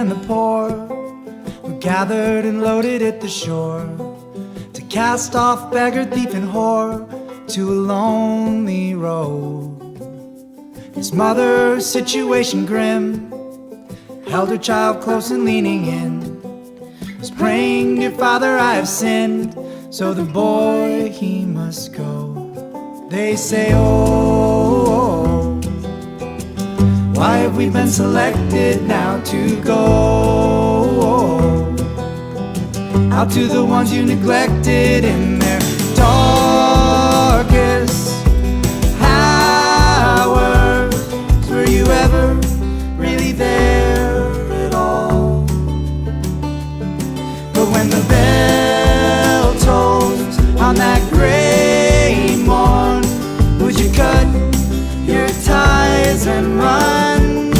and the poor were gathered and loaded at the shore to cast off beggar, thief, and whore to a lonely road. His mother's situation grim held her child close and leaning in, was praying, "Dear Father, I have sinned, so the boy he must go." They say, "Oh, why have we been selected now to go out to the ones you neglected in their darkest hours? Were you ever really there at all? But when the bell tolls on that gray morn, would you cut your ties and run?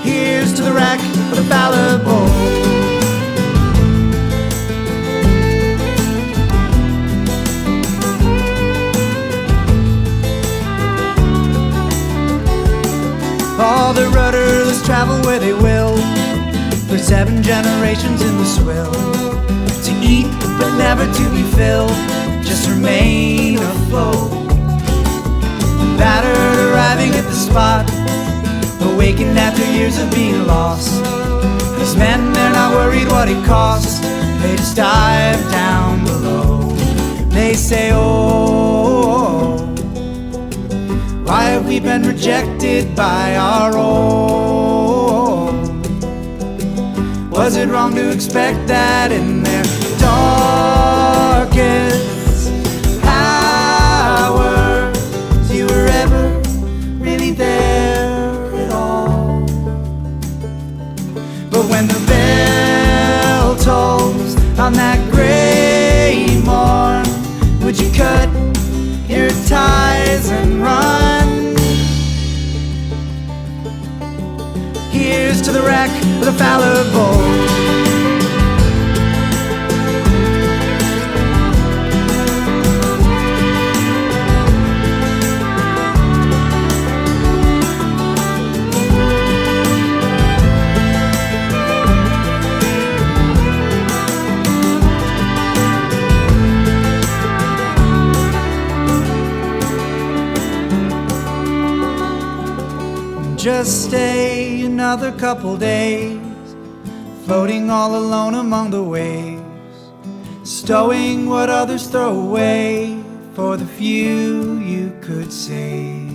Here's to the rack of the Fallible. All the rudderless travel where they will, for 7 generations in the swill, to eat but never to be filled, just remain afloat. Battered, arriving at the spot, awakened after years of being lost. These men, they're not worried what it costs, they just dive down below. They say, "Oh, why have we been rejected by our own? Was it wrong to expect that in their darkest hours you were ever really there at all?" But when the bell tolls on that gray morn, would you cut your ties and run? Here's to the rack of the Fallible. Just stay another couple days, floating all alone among the waves, stowing what others throw away for the few you could save.